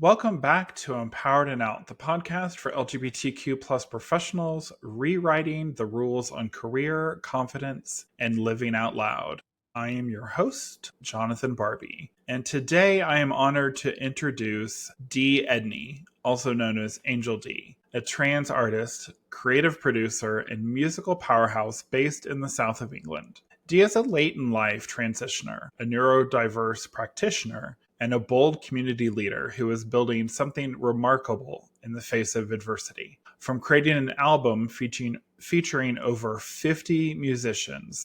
Welcome back to Empowered and Out, the podcast for LGBTQ plus professionals rewriting the rules on career, confidence, and living out loud. I am your host, Jonathan Barbe, and today I am honored to introduce Dee Edney, also known as Angeldee, a trans artist, creative producer, and musical powerhouse based in the south of England. Dee is a late in life transitioner, a neurodiverse practitioner, and a bold community leader who is building something remarkable in the face of adversity. From creating an album featuring over 50 musicians,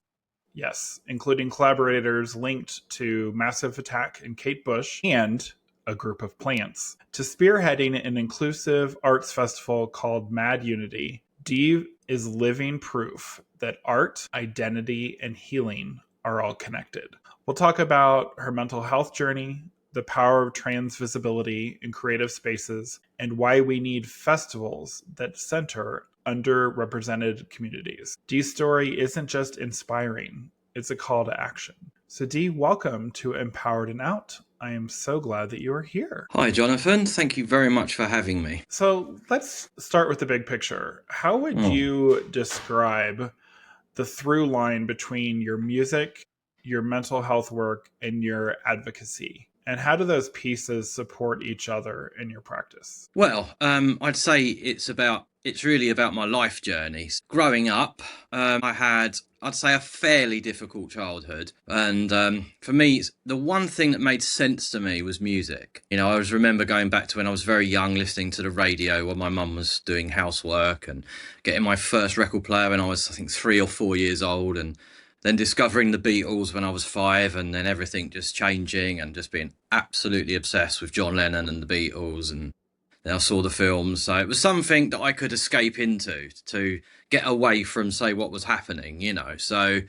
yes, including collaborators linked to Massive Attack and Kate Bush, and a group of plants, to spearheading an inclusive arts festival called Mad Unity, Dee is living proof that art, identity, and healing are all connected. We'll talk about her mental health journey, the power of trans visibility in creative spaces, and why we need festivals that center underrepresented communities. Dee's story isn't just inspiring, it's a call to action. So Dee, welcome to Empowered and Out. I am so glad that you are here. Hi, Jonathan. Thank you very much for having me. So let's start with the big picture. How would you describe the through line between your music, your mental health work, and your advocacy? And how do those pieces support each other in your practice? Well, I'd say it's really about my life journey. Growing up, I had, I'd say, a fairly difficult childhood. And for me, the one thing that made sense to me was music. You know, I remember going back to when I was very young, listening to the radio while my mum was doing housework, and getting my first record player when I was, I think, 3 or 4 years old, and then discovering the Beatles when I was 5, and then everything just changing and just being absolutely obsessed with John Lennon and the Beatles. And then I saw the films. So it was something that I could escape into to get away from, say, what was happening, you know. So,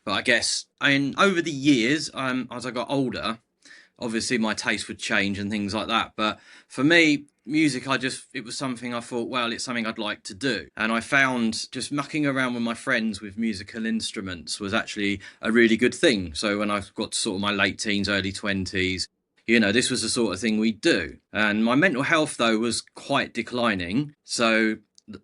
but I guess, over the years, as I got older, obviously my taste would change and things like that. But for me, music, it was something I thought, well, it's something I'd like to do. And I found just mucking around with my friends with musical instruments was actually a really good thing. So when I got to sort of my late teens, early 20s, you know, this was the sort of thing we'd do. And my mental health, though, was quite declining. So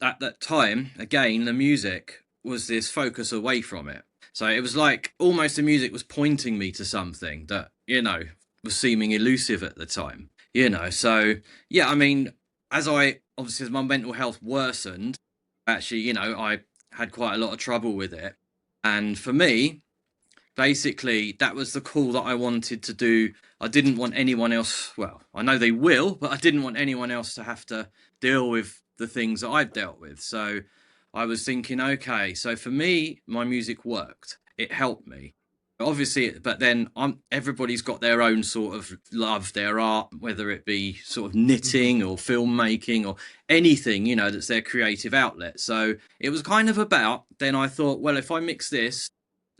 at that time, again, the music was this focus away from it. So it was like almost the music was pointing me to something that, you know, was seeming elusive at the time. You know, so, yeah, I mean, as my mental health worsened, actually, you know, I had quite a lot of trouble with it. And for me, basically, that was the call that I wanted to do. I didn't want anyone else, well, I know they will, but I didn't want anyone else to have to deal with the things that I'd dealt with. So I was thinking, okay, so for me, my music worked. It helped me. Obviously, but then everybody's got their own sort of love, their art, whether it be sort of knitting or filmmaking or anything, you know, that's their creative outlet. So it was kind of about, then I thought, well, if I mix this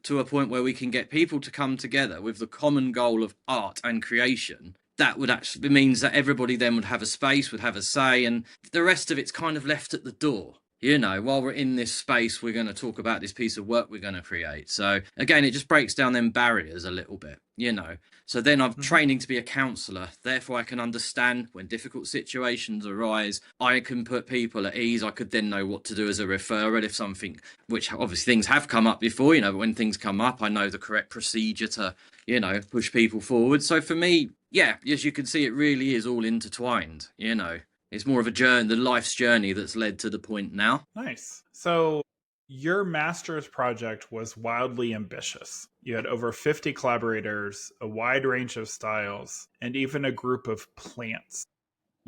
to a point where we can get people to come together with the common goal of art and creation, that would actually means that everybody then would have a space, would have a say, and the rest of it's kind of left at the door. You know, while we're in this space, we're going to talk about this piece of work we're going to create. So again, it just breaks down them barriers a little bit, you know. So then I'm training to be a counsellor. Therefore, I can understand when difficult situations arise. I can put people at ease. I could then know what to do as a referral if something, which obviously things have come up before, you know, but when things come up, I know the correct procedure to, you know, push people forward. So for me, yeah, as you can see, it really is all intertwined, you know. It's more of a journey, the life's journey that's led to the point now. Nice. So your master's project was wildly ambitious. You had over 50 collaborators, a wide range of styles, and even a group of plants.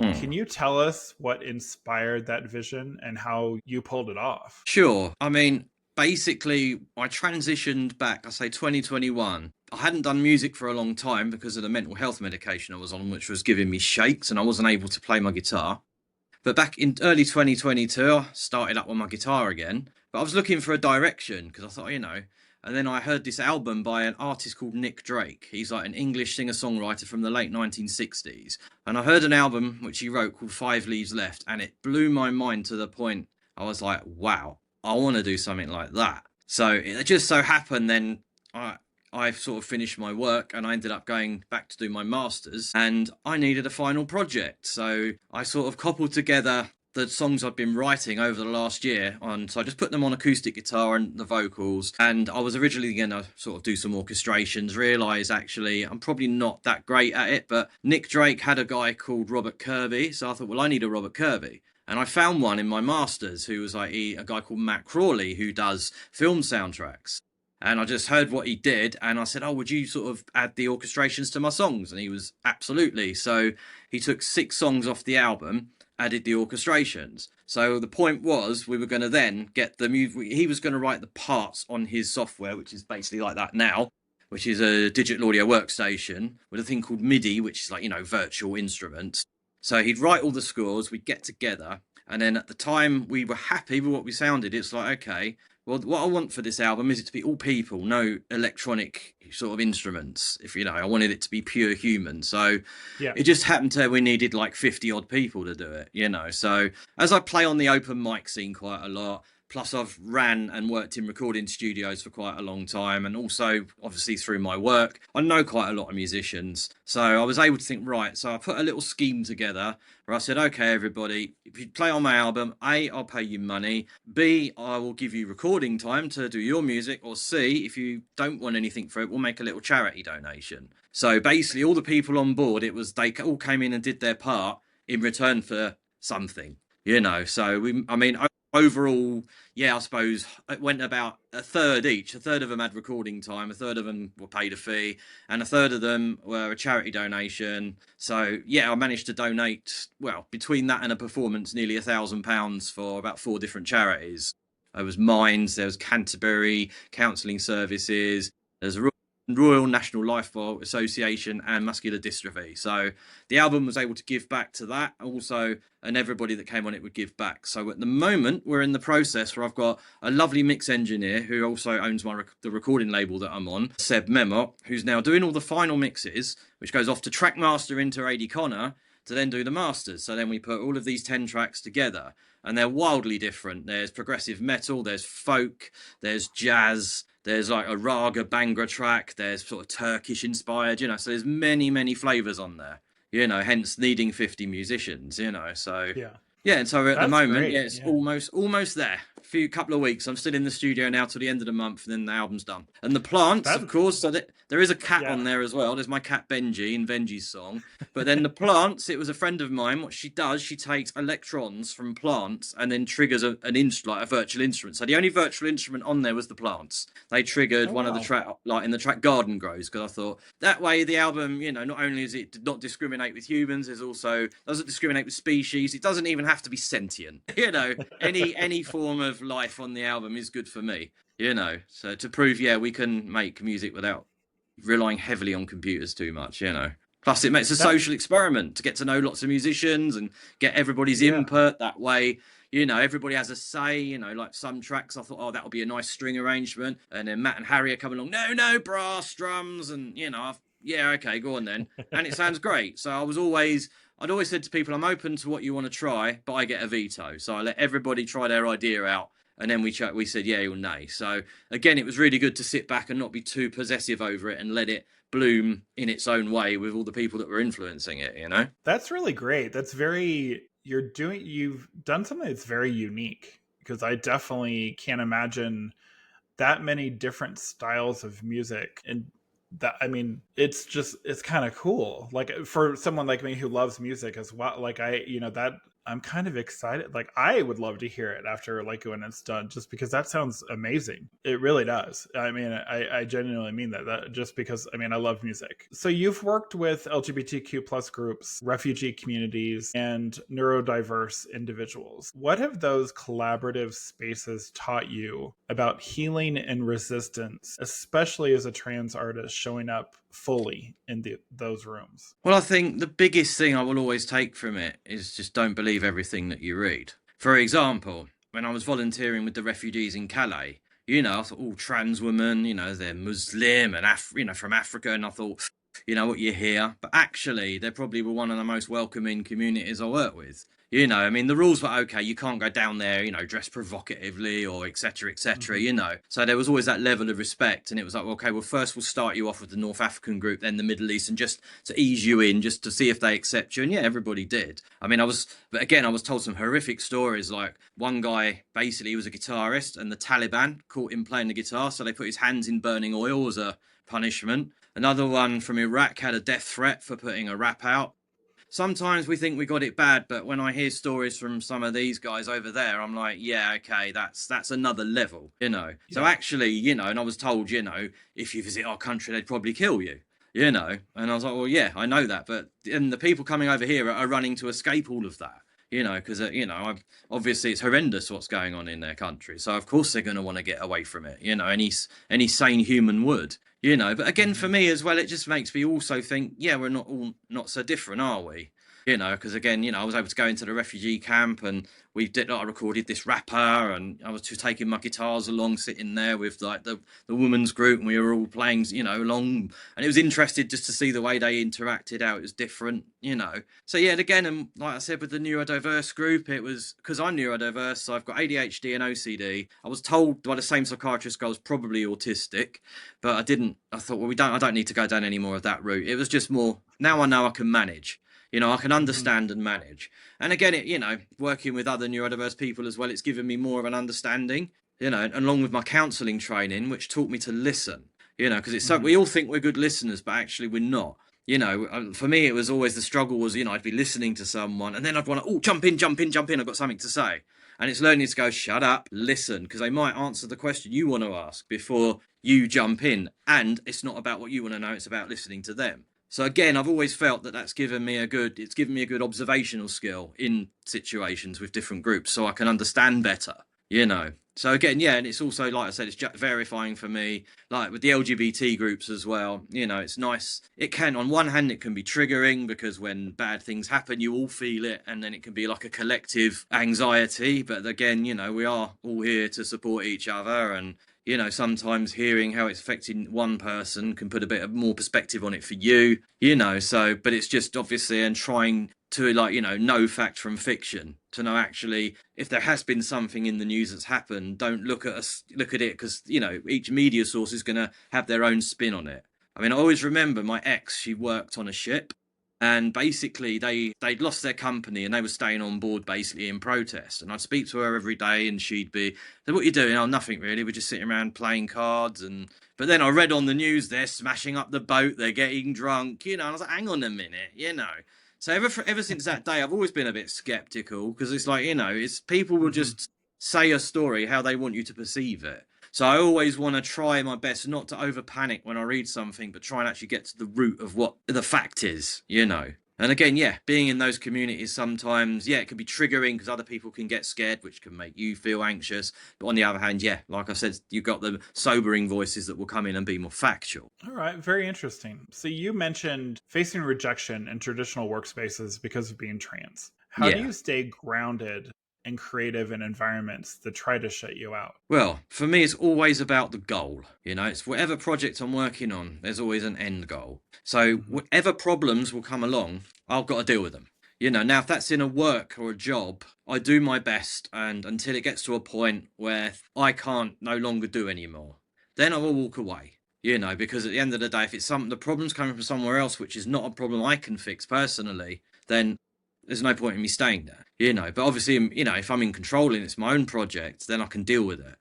Can you tell us what inspired that vision and how you pulled it off? Sure. I mean, basically, I transitioned back, I say 2021. I hadn't done music for a long time because of the mental health medication I was on, which was giving me shakes, and I wasn't able to play my guitar. But back in early 2022, I started up on my guitar again. But I was looking for a direction because I thought, you know, and then I heard this album by an artist called Nick Drake. He's like an English singer-songwriter from the late 1960s. And I heard an album which he wrote called 5 Leaves Left, and it blew my mind to the point I was like, wow, I want to do something like that. So it just so happened then I sort of finished my work and I ended up going back to do my master's, and I needed a final project. So I sort of cobbled together the songs I've been writing over the last year so I just put them on acoustic guitar and the vocals. And I was originally going to sort of do some orchestrations, realize actually I'm probably not that great at it, but Nick Drake had a guy called Robert Kirby, so I thought, well, I need a Robert Kirby. And I found one in my master's who was like a guy called Matt Crawley, who does film soundtracks. And I just heard what he did, and I said, oh, would you sort of add the orchestrations to my songs? And he was absolutely. So he took 6 songs off the album, added the orchestrations. So the point was, we were going to then get the music. He was going to write the parts on his software, which is basically like that now, which is a digital audio workstation with a thing called MIDI, which is like, virtual instruments. So he'd write all the scores, we'd get together, and then at the time we were happy with what we sounded. It's like, okay, well, what I want for this album is it to be all people, no electronic sort of instruments. I wanted it to be pure human. So Yeah. it just happened to we needed like 50 odd people to do it. So as I play on the open mic scene quite a lot, plus I've ran and worked in recording studios for quite a long time, and also obviously through my work I know quite a lot of musicians, so I was able to think, right, so I put a little scheme together where I said, okay, everybody, if you play on my album, A, I'll pay you money, B, I will give you recording time to do your music, or C, if you don't want anything for it, we'll make a little charity donation. So basically all the people on board, it was they all came in and did their part in return for something. So overall, yeah, I suppose it went about a third each. A third of them had recording time, a third of them were paid a fee, and a third of them were a charity donation. So yeah, I managed to donate, well, between that and a performance, nearly £1,000 for about 4 different charities. There was Minds, there was Canterbury Counselling Services, there's a Royal National Lifestyle Association, and Muscular Dystrophy. So the album was able to give back to that also, and everybody that came on it would give back. So at the moment we're in the process where I've got a lovely mix engineer who also owns the recording label that I'm on, Seb Memot, who's now doing all the final mixes, which goes off to Trackmaster into AD Connor to then do the masters. So then we put all of these 10 tracks together, and they're wildly different. There's progressive metal, there's folk, there's jazz, there's like a raga bangra track, there's sort of Turkish inspired, so there's many flavors on there, hence needing 50 musicians, so yeah. And so at the moment, great. Yeah, it's almost there. Couple of weeks. I'm still in the studio now till the end of the month, and then the album's done. And the plants, of course, so there is a cat on there as well. There's my cat Benji in Benji's song. But then the plants, it was a friend of mine. What she does, she takes electrons from plants and then triggers a virtual instrument. So the only virtual instrument on there was the plants. They triggered one of the track, like in the track Garden Grows, because I thought that way the album, not only is it not discriminate with humans, it also doesn't discriminate with species. It doesn't even have to be sentient. Any form of life on the album is good for me, so to prove we can make music without relying heavily on computers too much. Plus it makes a social experiment to get to know lots of musicians and get everybody's input that way. Everybody has a say. Like some tracks I thought, oh, that'll be a nice string arrangement, and then Matt and Harry are coming along, no brass drums, and yeah, okay, go on then, and it sounds great. So I'd always said to people, I'm open to what you want to try, but I get a veto. So I let everybody try their idea out, and then we said yay or nay. So again, it was really good to sit back and not be too possessive over it and let it bloom in its own way with all the people that were influencing it. That's really great. You've done something that's very unique, because I definitely can't imagine that many different styles of music. And that, it's kind of cool, like for someone like me who loves music as well. Like I'm kind of excited. Like I would love to hear it after when it's done, just because that sounds amazing. It really does. I genuinely mean that just because I love music. So you've worked with LGBTQ plus groups, refugee communities, and neurodiverse individuals. What have those collaborative spaces taught you about healing and resistance, especially as a trans artist showing up fully in those rooms? Well, I think the biggest thing I will always take from it is just don't believe everything that you read. For example, when I was volunteering with the refugees in Calais, I thought all trans women, they're Muslim and from Africa, and I thought you know, what you hear. But actually, they probably were one of the most welcoming communities I work with. You know, I mean, the rules were okay. You can't go down there, you know, dress provocatively or etc. etc. You know, so there was always that level of respect, and it was like, well, okay, well, first we'll start you off with the North African group, then the Middle East, and just to ease you in, just to see if they accept you. And yeah, everybody did. I mean, but again, I was told some horrific stories. Like one guy, basically, he was a guitarist, and the Taliban caught him playing the guitar, so they put his hands in burning oil as a punishment. Another one from Iraq had a death threat for putting a rap out. Sometimes we think we got it bad, but when I hear stories from some of these guys over there, I'm like, yeah, okay, that's another level, you know. Yeah. So actually, you know, and I was told, you know, if you visit our country, they'd probably kill you, you know. And I was like, well, yeah, I know that, but and the people coming over here are running to escape all of that, you know, because you know, obviously it's horrendous what's going on in their country, so of course they're going to want to get away from it, you know. Any sane human would. You know, but again, for me as well, it just makes me also think, yeah, we're not all not so different, are we? You know, because again, you know, I was able to go into the refugee camp and I recorded this rapper, and I was just taking my guitars along, sitting there with like the women's group, and we were all playing, you know, along, and it was interesting just to see the way they interacted, how it was different, you know. So yeah, and again, and like I said, with the neurodiverse group, it was because I'm neurodiverse, so I've got ADHD and OCD. I was told by the same psychiatrist I was probably autistic, but I didn't. I thought, well, I don't need to go down any more of that route. It was just more, now I know I can manage. You know, I can understand and manage. And again, you know, working with other neurodiverse people as well, it's given me more of an understanding, you know, along with my counselling training, which taught me to listen, you know, because it's so, we all think we're good listeners, but actually we're not. You know, for me, it was always the struggle was, you know, I'd be listening to someone and then I'd want to, oh, jump in. I've got something to say. And it's learning to go, shut up, listen, because they might answer the question you want to ask before you jump in. And it's not about what you want to know, it's about listening to them. So again, I've always felt that it's given me a good observational skill in situations with different groups, so I can understand better, you know. So again, yeah, and it's also, like I said, it's verifying for me, like with the LGBT groups as well, you know, it's nice. It can, on one hand, it can be triggering because when bad things happen, you all feel it, and then it can be like a collective anxiety. But again, you know, we are all here to support each other, and you know, sometimes hearing how it's affecting one person can put a bit of more perspective on it for you, you know, so, but it's just obviously, and trying to, like, you know fact from fiction, to know actually if there has been something in the news that's happened, don't look at it because, you know, each media source is going to have their own spin on it. I mean, I always remember my ex, she worked on a ship, and basically they'd lost their company and they were staying on board basically in protest. And I'd speak to her every day and she'd be, what are you doing? Oh, nothing really. We're just sitting around playing cards. But then I read on the news, they're smashing up the boat, they're getting drunk, you know, and I was like, hang on a minute, you know. So ever since that day, I've always been a bit skeptical because it's like, you know, it's people will just say a story how they want you to perceive it. So I always want to try my best not to over panic when I read something, but try and actually get to the root of what the fact is, you know. And again, yeah, being in those communities sometimes, yeah, it can be triggering because other people can get scared, which can make you feel anxious. But on the other hand, yeah, like I said, you've got the sobering voices that will come in and be more factual. All right, very interesting. So you mentioned facing rejection in traditional workspaces because of being trans. How do you stay grounded and creative in environments that try to shut you out? Well, for me, it's always about the goal. You know, it's whatever project I'm working on, there's always an end goal. So whatever problems will come along, I've got to deal with them. You know, now if that's in a work or a job, I do my best, and until it gets to a point where I can't no longer do anymore, then I will walk away. You know, because at the end of the day, if it's the problem's coming from somewhere else, which is not a problem I can fix personally, then there's no point in me staying there, you know. But obviously, you know, if I'm in control and it's my own project, then I can deal with it,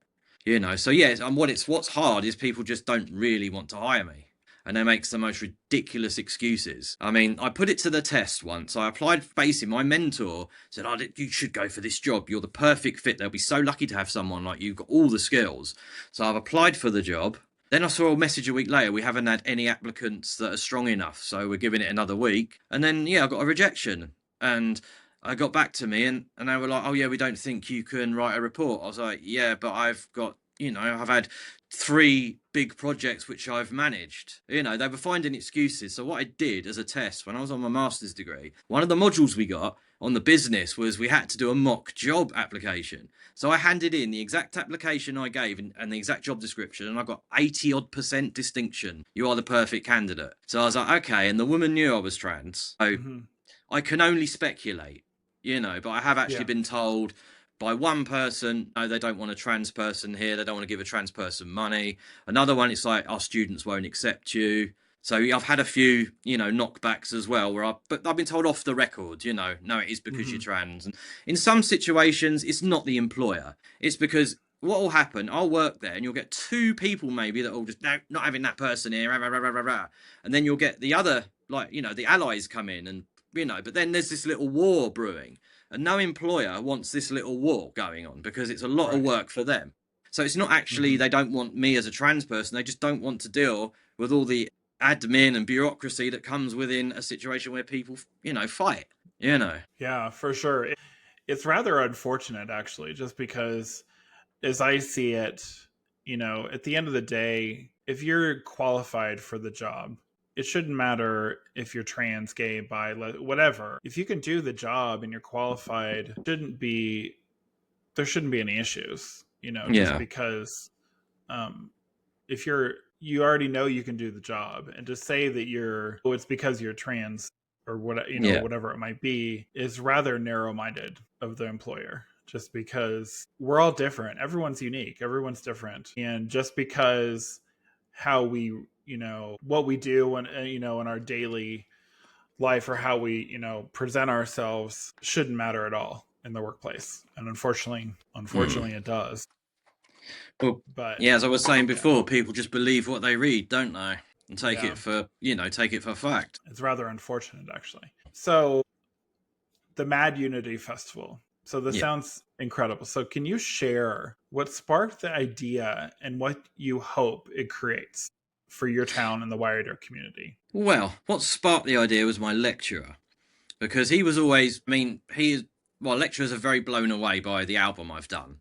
you know. So yeah, and what's hard is people just don't really want to hire me, and they make the most ridiculous excuses. I mean, I put it to the test once. I applied, basically, my mentor said, "Oh, you should go for this job. You're the perfect fit. They'll be so lucky to have someone like you. You've got all the skills." So I've applied for the job. Then I saw a message a week later, we haven't had any applicants that are strong enough, so we're giving it another week. And then, yeah, I got a rejection. And I got back to me and they were like, oh, yeah, we don't think you can write a report. I was like, yeah, but I've got I've had 3 big projects which I've managed. They were finding excuses. So what I did as a test when I was on my master's degree, one of the modules we got on the business was we had to do a mock job application. So I handed in the exact application I gave and the exact job description, and I got 80% distinction. You are the perfect candidate. So I was like, okay, and the woman knew I was trans. So I can only speculate, but I have actually been told by one person, no, they don't want a trans person here. They don't want to give a trans person money. Another one, it's like, our students won't accept you. So I've had a few, knockbacks as well, but I've been told off the record, no, it is because you're trans. And in some situations, it's not the employer. It's because what will happen, I'll work there and you'll get 2 people maybe that will just, no, not having that person here, rah, rah, rah, rah, rah. And then you'll get the other, the allies come in and, but then there's this little war brewing. And no employer wants this little war going on because it's a lot of work for them. So it's not actually they don't want me as a trans person. They just don't want to deal with all the admin and bureaucracy that comes within a situation where people, fight, Yeah, for sure. It's rather unfortunate, actually, just because as I see it, at the end of the day, if you're qualified for the job, it shouldn't matter if you're trans, gay, bi, whatever. If you can do the job and you're qualified, there shouldn't be any issues, just because if you already know you can do the job, and to say that it's because you're trans or whatever it might be is rather narrow-minded of the employer, just because we're all different. Everyone's unique. Everyone's different. And just because how we what we do when in our daily life or how we present ourselves shouldn't matter at all in the workplace, and unfortunately it does. Well, but as I was saying before, people just believe what they read, don't they, and take it for fact. It's rather unfortunate, actually. So the Mad Unity Festival, so this sounds incredible. So can you share what sparked the idea and what you hope it creates for your town and the wider community? Well, what sparked the idea was my lecturer, because he was always, lecturers are very blown away by the album I've done.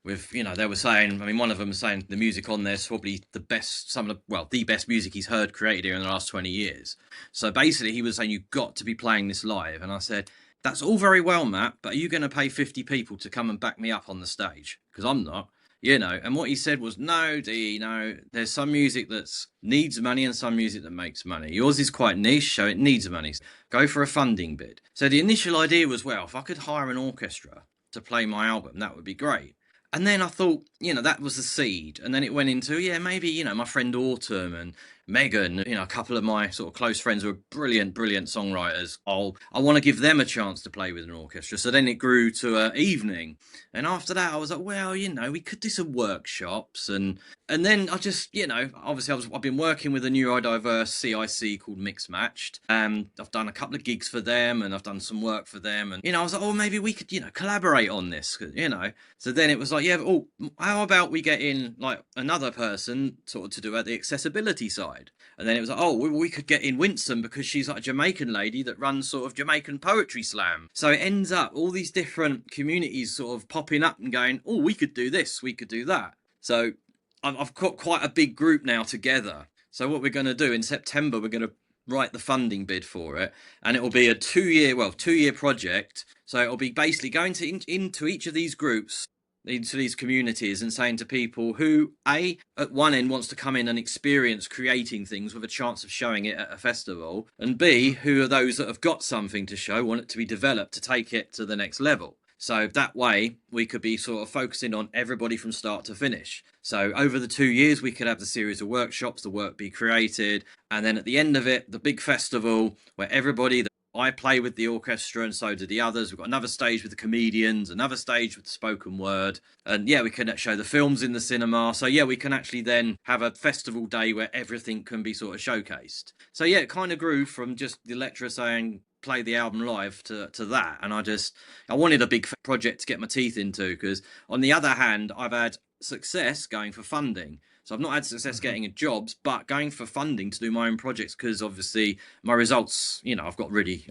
With, they were saying, one of them was saying the music on there's probably the best music he's heard created here in the last 20 years. So basically he was saying, you've got to be playing this live. And I said, that's all very well, Matt, but are you going to pay 50 people to come and back me up on the stage? Because I'm not. And what he said was, no, Dee, no, there's some music that needs money and some music that makes money. Yours is quite niche, so it needs money. Go for a funding bid. So the initial idea was, well, if I could hire an orchestra to play my album, that would be great. And then I thought, that was the seed. And then it went into, maybe, my friend Autumn and Megan, a couple of my sort of close friends who are brilliant, brilliant songwriters. I want to give them a chance to play with an orchestra. So then it grew to an evening. And after that, I was like, well, we could do some workshops. And then I just, obviously I've been working with a neurodiverse CIC called Mixed Matched. I've done a couple of gigs for them and I've done some work for them. And, I was like, oh, maybe we could, collaborate on this, So then it was like, how about we get in like another person sort of to do the accessibility side? And then it was like, we could get in Winsome because she's like a Jamaican lady that runs sort of Jamaican poetry slam. So it ends up all these different communities sort of popping up and going, oh, we could do this, we could do that. So I've got quite a big group now together. So what we're going to do in September, we're going to write the funding bid for it, and it will be a 2-year project. So it'll be basically going into each of these groups, into these communities, and saying to people who at one end wants to come in and experience creating things with a chance of showing it at a festival, and B, who are those that have got something to show, want it to be developed to take it to the next level. So that way we could be sort of focusing on everybody from start to finish. So over the 2 years, we could have the series of workshops, the work be created. And then at the end of it, the big festival where I play with the orchestra and so do the others. We've got another stage with the comedians, another stage with the spoken word. And we can show the films in the cinema. So we can actually then have a festival day where everything can be sort of showcased. So it kind of grew from just the lecturer saying, play the album live to that. And I wanted a big project to get my teeth into, because on the other hand, I've had success going for funding. So I've not had success getting jobs, but going for funding to do my own projects, because obviously my results, I've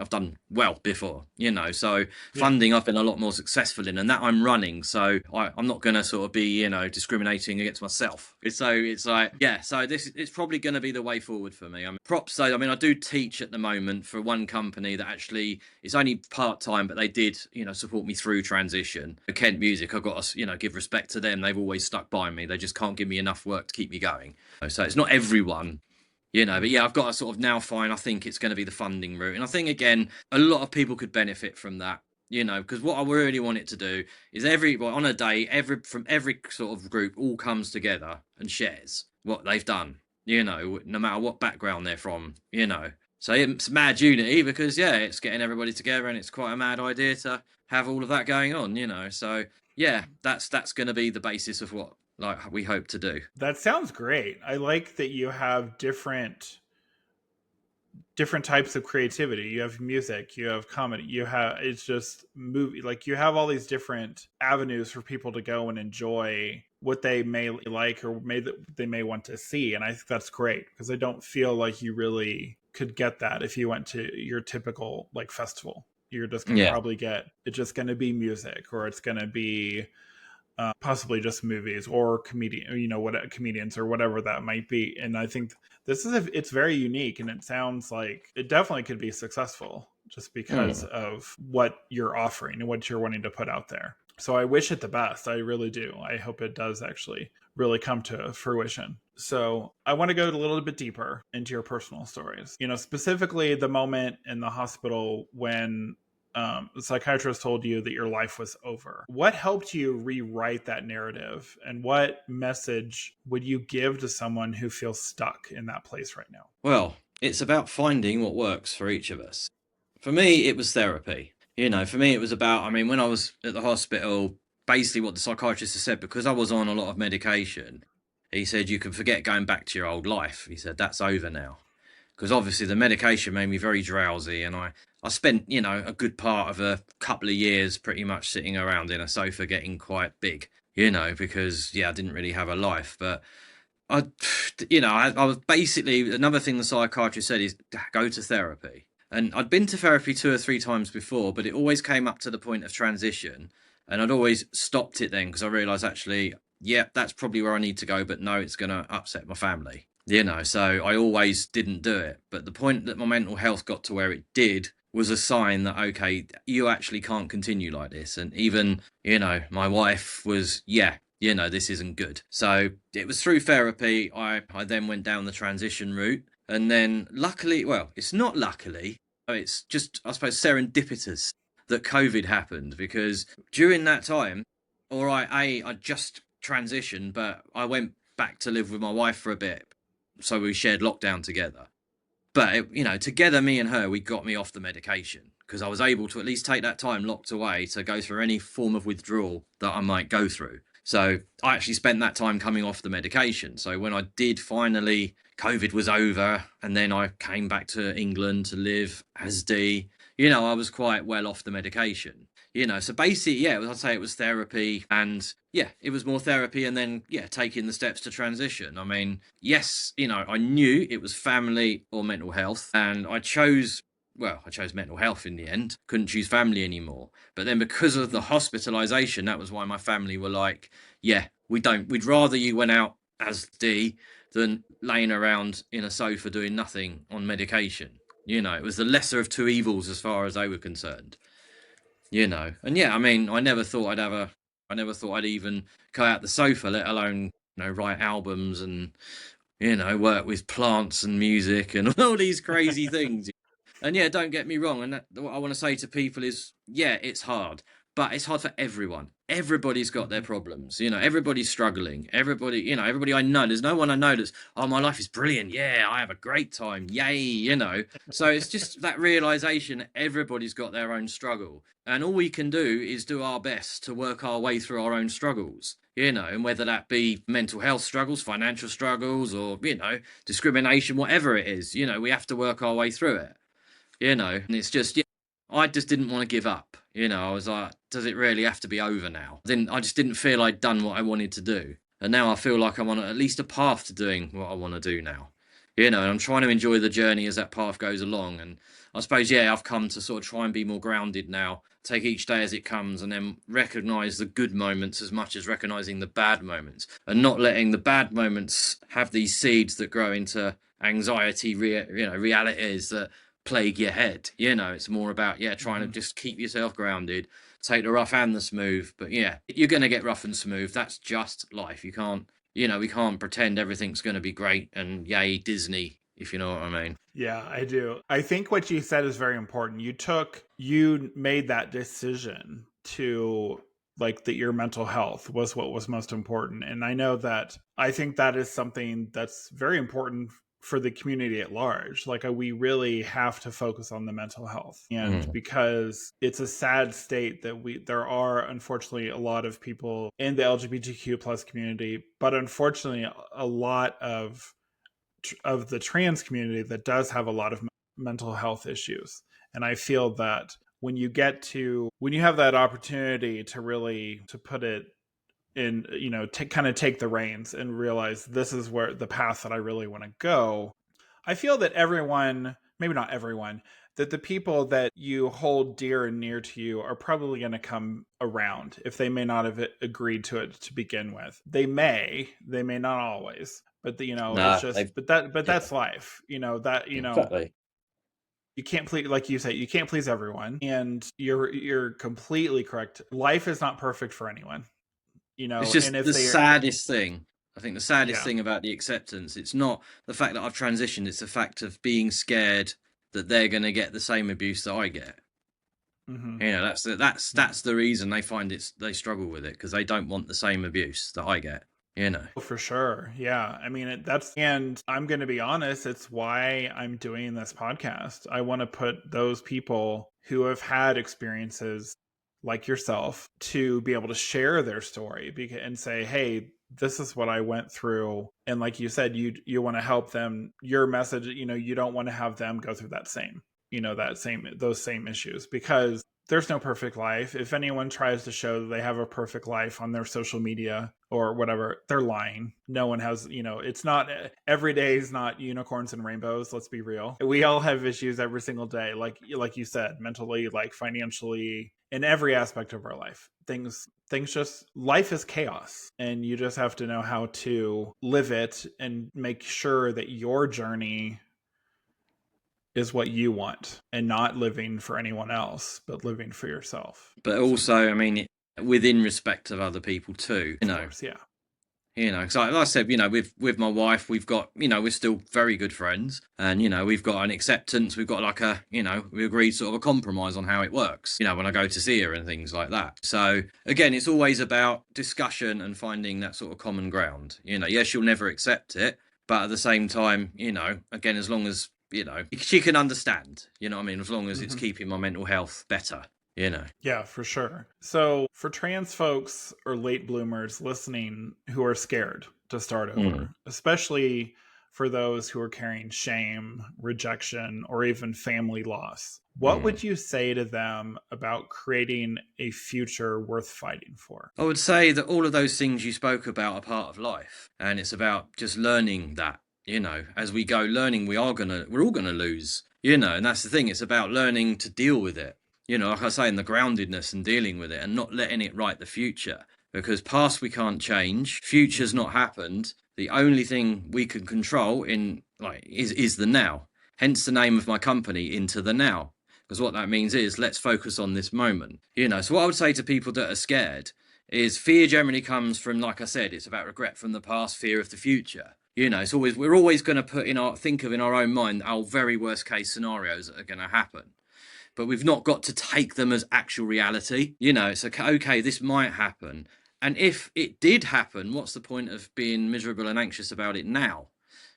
done well before, so Yeah. funding I've been a lot more successful in, and that I'm running. So I'm not going to sort of be, discriminating against myself. So it's like, yeah, so this it's probably going to be the way forward for me. I mean, props. So, I mean, I do teach at the moment for one company that actually it's only part-time, but they did, support me through transition. Kent Music, I've got to, give respect to them. They've always stuck by me. They just can't give me enough work to keep me going. So it's not everyone, but yeah, I've got to sort of now find, I think it's going to be the funding route. And I think, again, a lot of people could benefit from that, because what I really want it to do is on a day, from every sort of group all comes together and shares what they've done, no matter what background they're from, So it's mad unity because, yeah, it's getting everybody together, and it's quite a mad idea to have all of that going on, So, yeah, that's going to be the basis of what we hope to do. That sounds great. I like that you have different types of creativity. You have music, you have comedy, you have it's just movie, like you have all these different avenues for people to go and enjoy what they may like or they may want to see. And I think that's great, because I don't feel like you really could get that if you went to your typical like festival. You're just going to probably get, it's just going to be music, or it's going to be possibly just movies or comedians or whatever that might be. And I think it's very unique, and it sounds like it definitely could be successful just because of what you're offering and what you're wanting to put out there. So I wish it the best. I really do. I hope it does actually really come to fruition. So I want to go a little bit deeper into your personal stories. Specifically the moment in the hospital when the psychiatrist told you that your life was over. What helped you rewrite that narrative, and what message would you give to someone who feels stuck in that place right now? Well, it's about finding what works for each of us. For me, it was therapy. For me, it was about, I mean, when I was at the hospital, basically what the psychiatrist has said, because I was on a lot of medication, he said, you can forget going back to your old life. He said, that's over now. Because obviously the medication made me very drowsy, and I spent, a good part of a couple of years pretty much sitting around in a sofa getting quite big, because, yeah, I didn't really have a life. But I was basically, another thing the psychiatrist said is go to therapy. And I'd been to therapy 2 or 3 times before, but it always came up to the point of transition. And I'd always stopped it then, because I realised actually, yeah, that's probably where I need to go. But no, it's going to upset my family, so I always didn't do it. But the point that my mental health got to where it did was a sign that, okay, you actually can't continue like this. And even, my wife was, this isn't good. So it was through therapy. I then went down the transition route. And then luckily, well, it's not luckily, it's just, I suppose, serendipitous that COVID happened, because during that time, all right, I just transitioned, but I went back to live with my wife for a bit. So we shared lockdown together. But, together, me and her, we got me off the medication, because I was able to at least take that time locked away to go through any form of withdrawal that I might go through. So I actually spent that time coming off the medication. So when I did finally, COVID was over, and then I came back to England to live as Dee, I was quite well off the medication. So basically, I'd say it was therapy, and it was more therapy, and then, taking the steps to transition. I mean, yes, I knew it was family or mental health, and I chose mental health in the end, couldn't choose family anymore. But then because of the hospitalization, that was why my family were like, we'd rather you went out as Dee than laying around in a sofa doing nothing on medication. It was the lesser of two evils as far as they were concerned. And I mean, I never thought I'd even go out the sofa, let alone, write albums and, work with plants and music and all these crazy things. And don't get me wrong. And what I want to say to people is, it's hard, but it's hard for everyone. Everybody's got their problems. Everybody's struggling. Everybody I know, there's no one I know that's, oh, my life is brilliant. Yeah, I have a great time. Yay, So it's just that realization, everybody's got their own struggle. And all we can do is do our best to work our way through our own struggles, and whether that be mental health struggles, financial struggles, or, discrimination, whatever it is, we have to work our way through it. And it's just, I just didn't want to give up. I was like, does it really have to be over now? Then I just didn't feel I'd done what I wanted to do. And now I feel like I'm on at least a path to doing what I want to do now. And I'm trying to enjoy the journey as that path goes along. And I suppose, I've come to sort of try and be more grounded now, take each day as it comes, and then recognize the good moments as much as recognizing the bad moments, and not letting the bad moments have these seeds that grow into anxiety, realities that plague your head. It's more about, trying to just keep yourself grounded, take the rough and the smooth. But you're going to get rough and smooth. That's just life. You can't, we can't pretend everything's going to be great and yay Disney, if you know what I mean. Yeah, I do. I think what you said is very important. You made that decision to like that your mental health was what was most important. And I think that is something that's very important for the community at large. Like we really have to focus on the mental health. And because it's a sad state that there are unfortunately a lot of people in the LGBTQ plus community, but unfortunately a lot of the trans community that does have a lot of mental health issues. And I feel that when you have that opportunity to really to put it in, kind of take the reins and realize this is where the path that I really want to go. I feel that everyone, maybe not everyone, that the people that you hold dear and near to you are probably going to come around if they may not have agreed to it to begin with. They may not always, but it's just, that's life, Exactly. you can't please, like you say, you can't please everyone. And you're completely correct. Life is not perfect for anyone, It's and just if the they saddest thing. I think the saddest yeah. thing about the acceptance, it's not the fact that I've transitioned, it's the fact of being scared that they're going to get the same abuse that I get. Mm-hmm. That's the reason they struggle with it, because they don't want the same abuse that I get. For sure. Yeah. I mean, and I'm going to be honest, it's why I'm doing this podcast. I want to put those people who have had experiences like yourself to be able to share their story and say, hey, this is what I went through. And like you said, you want to help them. Your message, you don't want to have them go through those same issues, because there's no perfect life. If anyone tries to show that they have a perfect life on their social media or whatever, they're lying. No one has, it's not, every day is not unicorns and rainbows. Let's be real. We all have issues every single day. Like you said, mentally, like financially, in every aspect of our life. Life is chaos, and you just have to know how to live it and make sure that your journey is what you want, and not living for anyone else, but living for yourself. But also, I mean, within respect of other people too, Of course, yeah. Because like I said, with my wife, we've got, we're still very good friends, and we've got an acceptance, we've got like a, we agreed sort of a compromise on how it works, when I go to see her and things like that. So again, it's always about discussion and finding that sort of common ground. Yes, you'll never accept it, but at the same time, again, as long as she can understand, what I mean, as long as it's keeping my mental health better. Yeah, for sure. So for trans folks or late bloomers listening who are scared to start over, especially for those who are carrying shame, rejection, or even family loss, what would you say to them about creating a future worth fighting for? I would say that all of those things you spoke about are part of life, and it's about just learning that, as we go learning, we're all gonna lose, and that's the thing. It's about learning to deal with it. Like I say, in the groundedness and dealing with it and not letting it write the future, because past we can't change, future's not happened. The only thing we can control is the now. Hence the name of my company, Into the Now, because what that means is let's focus on this moment. So what I would say to people that are scared is fear generally comes from, like I said, it's about regret from the past, fear of the future. We're always going to think of in our own mind our very worst case scenarios that are going to happen. But we've not got to take them as actual reality. It's okay, this might happen. And if it did happen, what's the point of being miserable and anxious about it now?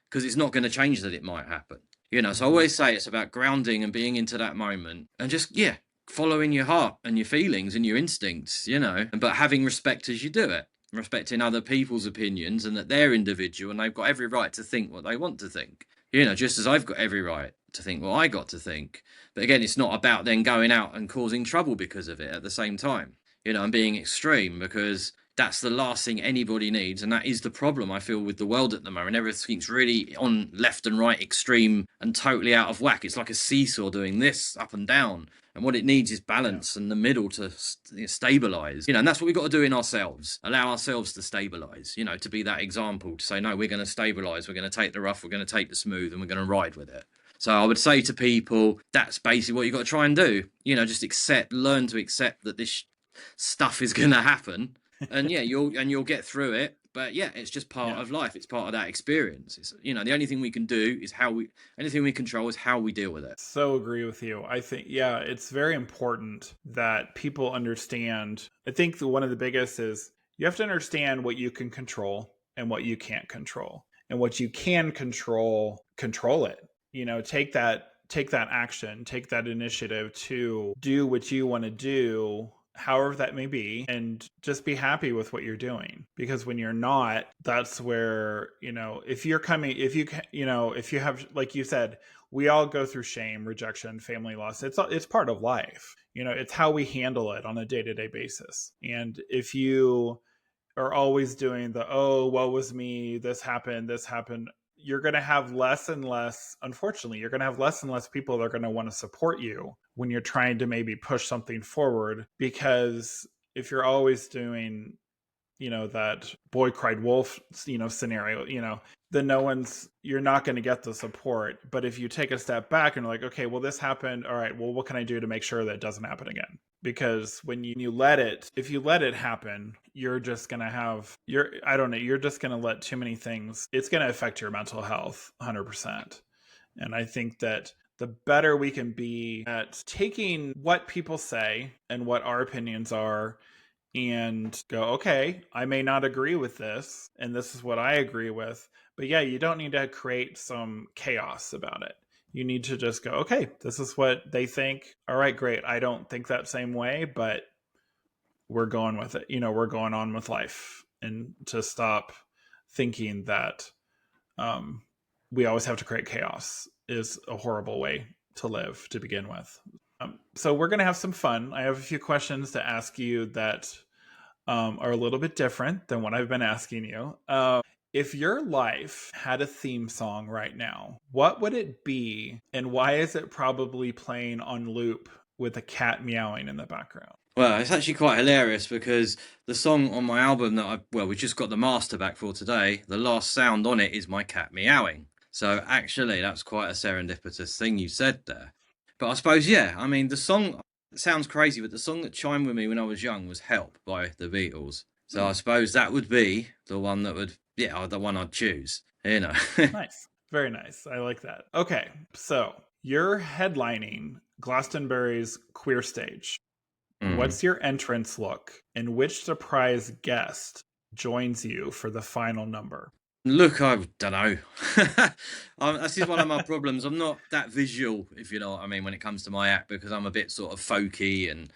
Because it's not going to change that it might happen. So I always say it's about grounding and being into that moment and just, following your heart and your feelings and your instincts, but having respect as you do it, respecting other people's opinions and that they're individual and they've got every right to think what they want to think. Just as I've got every right to think what I got to think. But again, it's not about then going out and causing trouble because of it at the same time. and being extreme, because that's the last thing anybody needs. And that is the problem I feel with the world at the moment. Everything's really on left and right extreme and totally out of whack. It's like a seesaw doing this up and down. And what it needs is Yeah. balance and the middle to stabilize, and that's what we've got to do in ourselves. Allow ourselves to stabilize, to be that example, to say, no, we're going to stabilize. We're going to take the rough, we're going to take the smooth, and we're going to ride with it. So I would say to people, that's basically what you've got to try and do. Just learn to accept that this stuff is going to happen, and you'll get through it. But yeah, it's just part of life. It's part of that experience. It's, the only thing we can do is anything we control is how we deal with it. So agree with you. I think, yeah, it's very important that people understand. I think one of the biggest is you have to understand what you can control and what you can't control. And what you can control, control it. Take that action, take that initiative to do what you want to do, however that may be, and just be happy with what you're doing. Because when you're not, that's where, if you have, like you said, we all go through shame, rejection, family loss. It's part of life. It's how we handle it on a day-to-day basis. And if you are always doing woe was me, this happened, you're going to have less and less, unfortunately, you're going to have less and less people that are going to want to support you when you're trying to maybe push something forward. Because if you're always doing, that boy cried wolf, scenario, then you're not going to get the support. But if you take a step back and like, okay, well, this happened. All right, well, what can I do to make sure that it doesn't happen again? Because when if you let it happen, you're just going to you're just going to let too many things, it's going to affect your mental health 100%. And I think that the better we can be at taking what people say and what our opinions are and go, okay, I may not agree with this, and this is what I agree with. But yeah, you don't need to create some chaos about it. You need to just go, okay, this is what they think. All right, great. I don't think that same way, but we're going with it. We're going on with life. And to stop thinking that we always have to create chaos is a horrible way to live to begin with. So we're going to have some fun. I have a few questions to ask you that are a little bit different than what I've been asking you. If your life had a theme song right now, what would it be, and why is it probably playing on loop with a cat meowing in the background? Well, it's actually quite hilarious because the song on my album we just got the master back for today, the last sound on it is my cat meowing. So actually, that's quite a serendipitous thing you said there. But I suppose, yeah, I mean, the song sounds crazy, but the song that chimed with me when I was young was Help by the Beatles. So I suppose that would be the one the one I'd choose, Nice. Very nice. I like that. Okay, so you're headlining Glastonbury's Queer Stage. What's your entrance look, and which surprise guest joins you for the final number? Look, I don't know. This is one of my problems. I'm not that visual, if you know what I mean, when it comes to my act, because I'm a bit sort of folky and,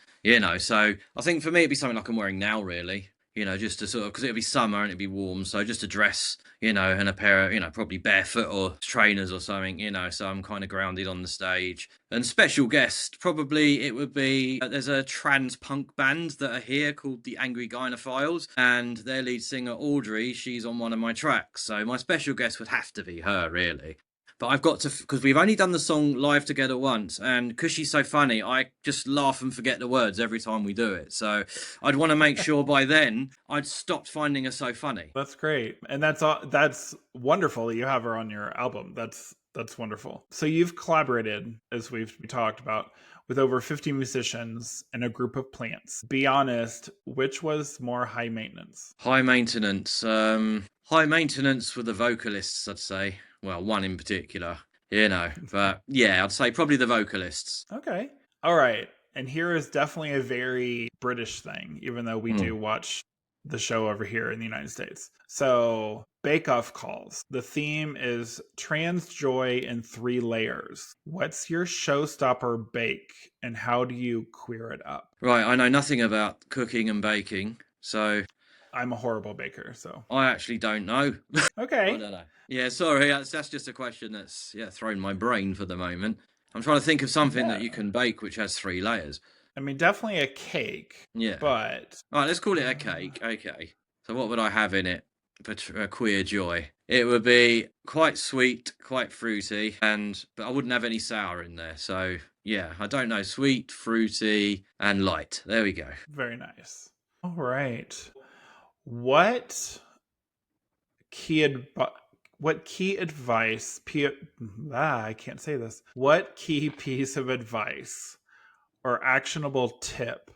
so I think for me it'd be something like I'm wearing now, really. Just to sort of, because it'll be summer and it'll be warm, so just a dress, and a pair of, probably barefoot or trainers or something, so I'm kind of grounded on the stage. And special guest, probably it would be, there's a trans punk band that are here called the Angry Gynophiles, and their lead singer, Audrey, she's on one of my tracks, so my special guest would have to be her, really. But I've got to, because we've only done the song live together once, and because she's so funny, I just laugh and forget the words every time we do it. So I'd want to make sure by then I'd stopped finding her so funny. That's great. And that's wonderful that you have her on your album. That's wonderful. So you've collaborated, as we've talked about, with over 50 musicians and a group of plants. Be honest, which was more high maintenance? High maintenance. High maintenance for the vocalists, I'd say. Well, one in particular, but yeah, I'd say probably the vocalists. Okay. All right. And here is definitely a very British thing, even though we do watch the show over here in the United States. So, Bake Off calls. The theme is trans joy in 3 layers. What's your showstopper bake, and how do you queer it up? Right, I know nothing about cooking and baking, so I'm a horrible baker, so I actually don't know. Okay. I don't know. Yeah, sorry, that's just a question that's thrown my brain for the moment. I'm trying to think of something that you can bake which has 3 layers. I mean, definitely a cake, Yeah. but All right, let's call it a cake. Okay. So what would I have in it for queer joy? It would be quite sweet, quite fruity, but I wouldn't have any sour in there. So yeah, I don't know, sweet, fruity, and light. There we go. very nice. All right. What key what key advice I can't say this. What key piece of advice or actionable tip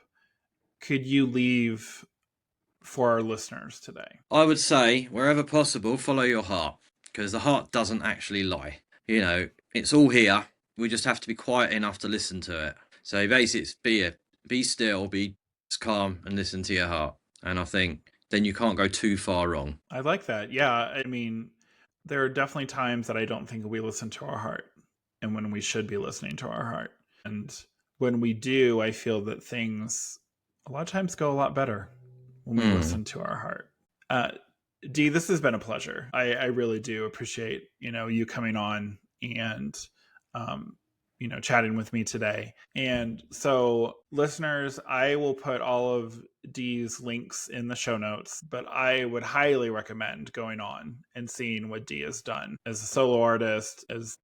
could you leave for our listeners today? I would say, wherever possible, follow your heart, because the heart doesn't actually lie. You know, it's all here. We just have to be quiet enough to listen to it. So basically, be still, be calm, and listen to your heart. And I think then you can't go too far wrong. I like that. Yeah, I mean, there are definitely times that I don't think we listen to our heart and when we should be listening to our heart. And when we do, I feel that things a lot of times go a lot better when we listen to our heart. Dee, this has been a pleasure. I really do appreciate, you coming on and chatting with me today. And so, listeners, I will put all of Dee's links in the show notes, but I would highly recommend going on and seeing what Dee has done as a solo artist, as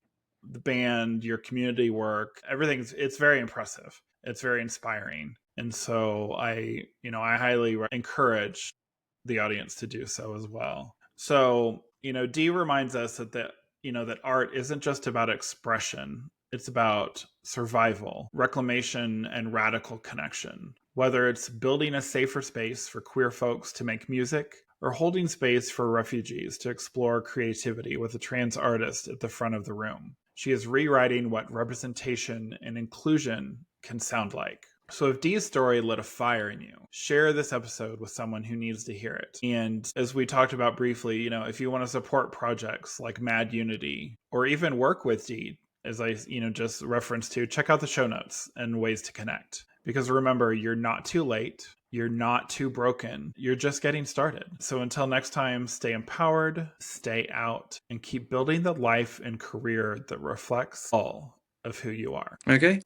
the band, your community work. It's very impressive. It's very inspiring. And so I highly encourage the audience to do so as well. So, Dee reminds us that art isn't just about expression. It's about survival, reclamation, and radical connection. Whether it's building a safer space for queer folks to make music or holding space for refugees to explore creativity with a trans artist at the front of the room, she is rewriting what representation and inclusion can sound like. So if Dee's story lit a fire in you, share this episode with someone who needs to hear it. And as we talked about briefly, if you want to support projects like Mad Unity or even work with Dee, as I just referenced to, check out the show notes and ways to connect. Because remember, you're not too late. You're not too broken. You're just getting started. So until next time, stay empowered, stay out, and keep building the life and career that reflects all of who you are. Okay.